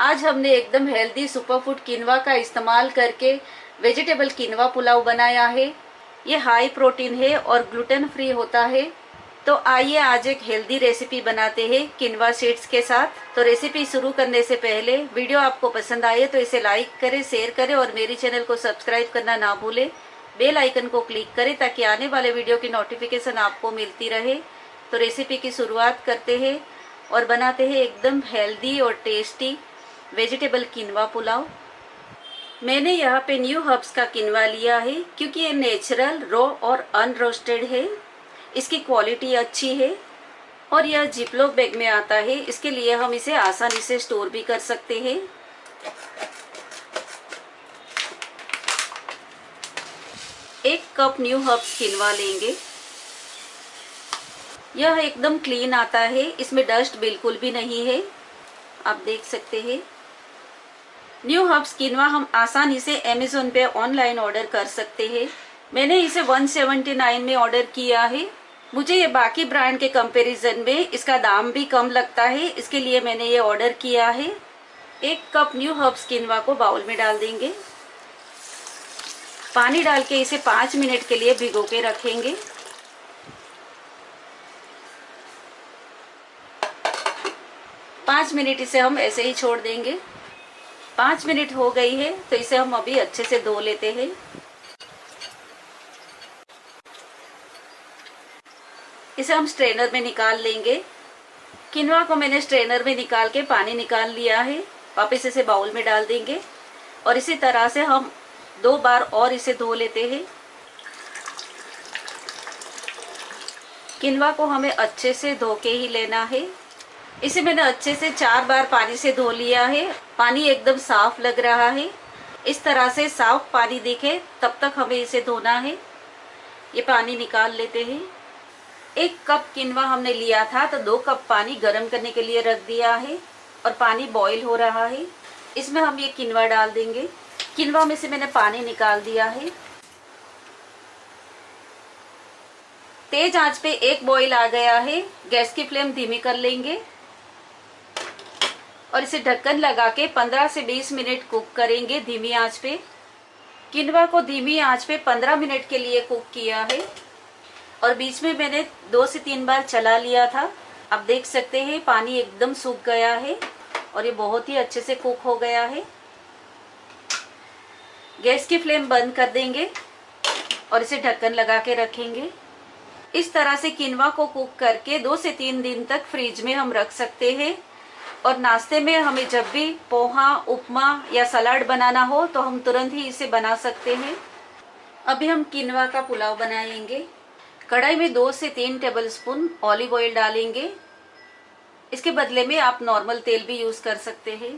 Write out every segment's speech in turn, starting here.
आज हमने एकदम हेल्दी सुपर फूड किनवा का इस्तेमाल करके वेजिटेबल किनवा पुलाव बनाया है। ये हाई प्रोटीन है और ग्लूटेन फ्री होता है। तो आइए आज एक हेल्दी रेसिपी बनाते हैं किनवा सीड्स के साथ। तो रेसिपी शुरू करने से पहले वीडियो आपको पसंद आए तो इसे लाइक करें, शेयर करें और मेरी चैनल को सब्सक्राइब करना ना भूलें। बेल आइकन को क्लिक करें ताकि आने वाले वीडियो की नोटिफिकेशन आपको मिलती रहे। तो रेसिपी की शुरुआत करते हैं और बनाते हैं एकदम हेल्दी और टेस्टी वेजिटेबल किनवा पुलाव। मैंने यहाँ पे न्यू हर्ब्स का किनवा लिया है क्योंकि ये नेचुरल, रॉ और अनरोस्टेड है। इसकी क्वालिटी अच्छी है और यह जिपलॉक बैग में आता है, इसके लिए हम इसे आसानी से स्टोर भी कर सकते हैं। एक कप न्यू हर्ब्स किनवा लेंगे। यह एकदम क्लीन आता है, इसमें डस्ट बिल्कुल भी नहीं है, आप देख सकते हैं। न्यू हर्ब्स किनवा हम आसानी से अमेज़न पे ऑनलाइन ऑर्डर कर सकते हैं। मैंने इसे 179 में ऑर्डर किया है। मुझे ये बाकी ब्रांड के कंपैरिजन में इसका दाम भी कम लगता है, इसके लिए मैंने ये ऑर्डर किया है। एक कप न्यू हर्ब्स किनवा को बाउल में डाल देंगे। पानी डाल के इसे 5 मिनट के लिए भिगो के रखेंगे। पाँच मिनट इसे हम ऐसे ही छोड़ देंगे। 5 मिनट हो गई है तो इसे हम अभी अच्छे से धो लेते हैं। इसे हम स्ट्रेनर में निकाल लेंगे। किनवा को मैंने स्ट्रेनर में निकाल के पानी निकाल लिया है। वापस इसे बाउल में डाल देंगे और इसी तरह से हम 2 बार और इसे धो लेते हैं। किनवा को हमें अच्छे से धो के ही लेना है। इसे मैंने अच्छे से 4 बार पानी से धो लिया है। पानी एकदम साफ लग रहा है। इस तरह से साफ पानी दिखे तब तक हमें इसे धोना है। ये पानी निकाल लेते हैं। 1 कप किनवा हमने लिया था तो 2 कप पानी गर्म करने के लिए रख दिया है और पानी बॉईल हो रहा है। इसमें हम ये किनवा डाल देंगे। किनवा में से मैंने पानी निकाल दिया है। तेज आंच पे एक बॉईल आ गया है। गैस की फ्लेम धीमी कर लेंगे और इसे ढक्कन लगा के 15 से 20 मिनट कुक करेंगे धीमी आंच पे। किनवा को धीमी आंच पे 15 मिनट के लिए कुक किया है और बीच में मैंने 2 से 3 बार चला लिया था। आप देख सकते हैं पानी एकदम सूख गया है और ये बहुत ही अच्छे से कुक हो गया है। गैस की फ्लेम बंद कर देंगे और इसे ढक्कन लगा के रखेंगे। इस तरह से किनवा को कुक करके 2 से 3 दिन तक फ्रिज में हम रख सकते हैं और नाश्ते में हमें जब भी पोहा, उपमा या सलाद बनाना हो तो हम तुरंत ही इसे बना सकते हैं। अभी हम किनवा का पुलाव बनाएंगे। कढ़ाई में 2 से 3 टेबलस्पून ऑलिव ऑयल डालेंगे। इसके बदले में आप नॉर्मल तेल भी यूज कर सकते हैं।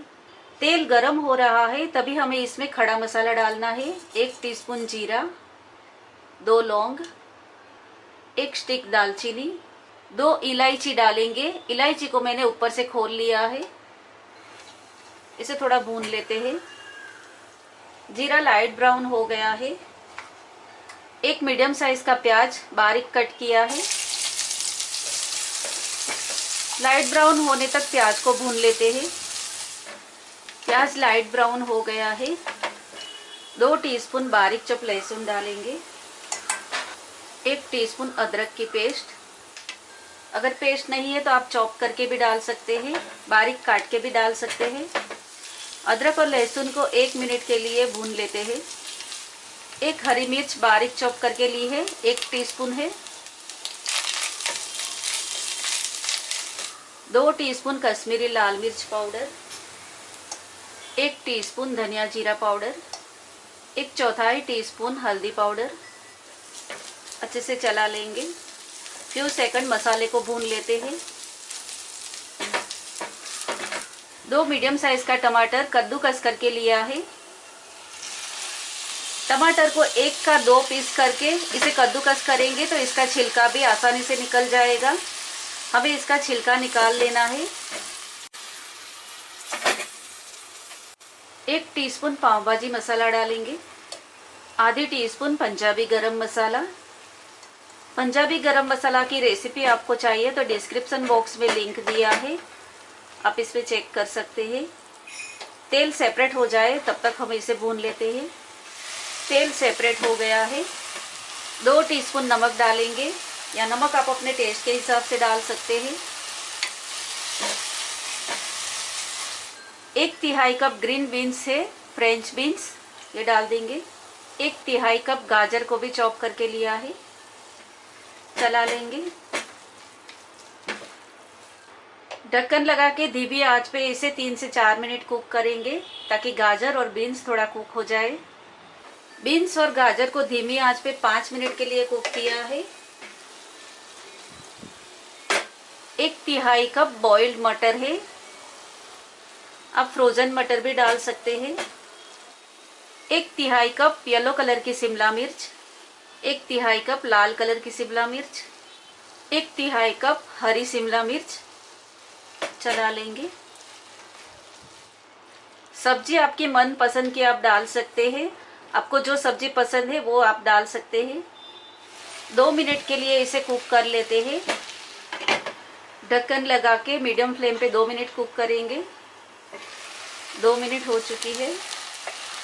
तेल गरम हो रहा है तभी हमें इसमें खड़ा मसाला डालना है। 1 टीस्पून जीरा, 2 लौंग, 1 स्टिक दालचीनी, 2 इलायची डालेंगे। इलायची को मैंने ऊपर से खोल लिया है। इसे थोड़ा भून लेते हैं। जीरा लाइट ब्राउन हो गया है। 1 मीडियम साइज का प्याज बारीक कट किया है। लाइट ब्राउन होने तक प्याज को भून लेते हैं। प्याज लाइट ब्राउन हो गया है। 2 टीस्पून बारीक चॉप लहसुन डालेंगे। 1 टीस्पून अदरक की पेस्ट। अगर पेस्ट नहीं है तो आप चॉप करके भी डाल सकते हैं, बारीक काट के भी डाल सकते हैं। अदरक और लहसुन को 1 मिनट के लिए भून लेते हैं। 1 हरी मिर्च बारीक चॉप करके ली है, 1 टीस्पून है। 2 टीस्पून कश्मीरी लाल मिर्च पाउडर, 1 टीस्पून धनिया जीरा पाउडर, 1/4 टीस्पून हल्दी पाउडर। अच्छे से चला लेंगे। फ्यू सेकंड मसाले को भून लेते हैं। 2 मीडियम साइज का टमाटर कद्दूकस करके लिया है। टमाटर को 1 का 2 पीस करके इसे कद्दूकस करेंगे तो इसका छिलका भी आसानी से निकल जाएगा। हमें इसका छिलका निकाल लेना है। 1 टीस्पून पाव भाजी मसाला डालेंगे। आधी टीस्पून पंजाबी गरम मसाला। पंजाबी गरम मसाला की रेसिपी आपको चाहिए तो डिस्क्रिप्शन बॉक्स में लिंक दिया है, आप इस पे चेक कर सकते हैं। तेल सेपरेट हो जाए तब तक हम इसे भून लेते हैं। तेल सेपरेट हो गया है। 2 टीस्पून नमक डालेंगे, या नमक आप अपने टेस्ट के हिसाब से डाल सकते हैं। 1/3 कप ग्रीन बीन्स है, फ्रेंच बीन्स, ये डाल देंगे। 1/3 कप गाजर को भी चॉप करके लिया है, चला लेंगे। ढक्कन लगा के धीमी आंच पे इसे 3 से 4 मिनट कुक करेंगे ताकि गाजर और बीन्स थोड़ा कुक हो जाए। बीन्स और गाजर को धीमी आंच पे 5 मिनट के लिए कुक किया है। 1/3 कप बॉइल्ड मटर है, आप फ्रोजन मटर भी डाल सकते हैं। 1/3 कप येलो कलर की शिमला मिर्च, 1/3 कप लाल कलर की शिमला मिर्च, 1/3 कप हरी शिमला मिर्च, चला लेंगे। सब्जी आपकी मन पसंद की आप डाल सकते हैं, आपको जो सब्जी पसंद है वो आप डाल सकते हैं। 2 मिनट के लिए इसे कुक कर लेते हैं। ढक्कन लगा के मीडियम फ्लेम पे 2 मिनट कुक करेंगे। 2 मिनट हो चुकी है।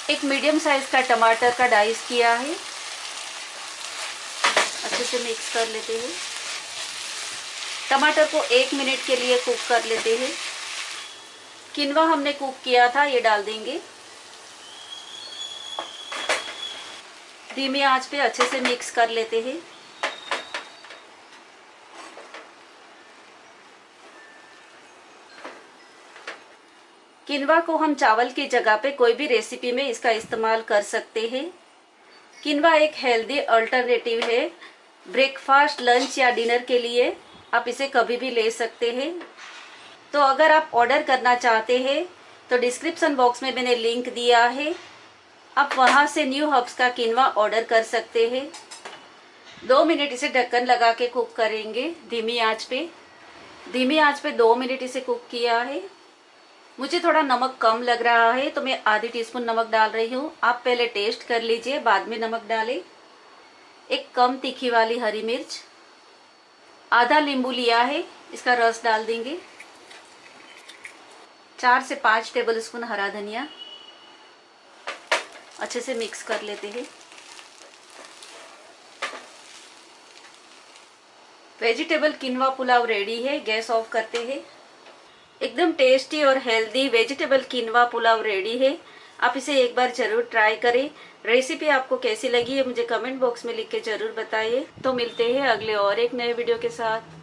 एक मीडियम साइज का टमाटर का डाइस किया है, अच्छे से मिक्स कर लेते हैं। टमाटर को 1 मिनट के लिए कुक कर लेते हैं। किनवा हमने कुक किया था, ये डाल देंगे। धीमी आंच पे अच्छे से मिक्स कर लेते हैं। किनवा को हम चावल की जगह पे कोई भी रेसिपी में इसका इस्तेमाल कर सकते हैं। किनवा एक हेल्दी अल्टरनेटिव है, ब्रेकफास्ट, लंच या डिनर के लिए आप इसे कभी भी ले सकते हैं। तो अगर आप ऑर्डर करना चाहते हैं तो डिस्क्रिप्शन बॉक्स में मैंने लिंक दिया है, आप वहां से न्यू हर्ब्स का किनवा ऑर्डर कर सकते हैं। 2 मिनट इसे ढक्कन लगा के कुक करेंगे धीमी आंच पे। धीमी आंच पे 2 मिनट इसे कुक किया है। मुझे थोड़ा नमक कम लग रहा है तो मैं आधी टीस्पून नमक डाल रही हूँ। आप पहले टेस्ट कर लीजिए, बाद में नमक डालें। एक कम तीखी वाली हरी मिर्च, आधा नींबू लिया है, इसका रस डाल देंगे। 4 से 5 टेबलस्पून हरा धनिया, अच्छे से मिक्स कर लेते हैं। वेजिटेबल किनवा पुलाव रेडी है, गैस ऑफ करते हैं। एकदम टेस्टी और हेल्दी वेजिटेबल किनवा पुलाव रेडी है। आप इसे एक बार जरूर ट्राई करें। रेसिपी आपको कैसी लगी है मुझे कमेंट बॉक्स में लिख के जरूर बताइए। तो मिलते हैं अगले और एक नए वीडियो के साथ।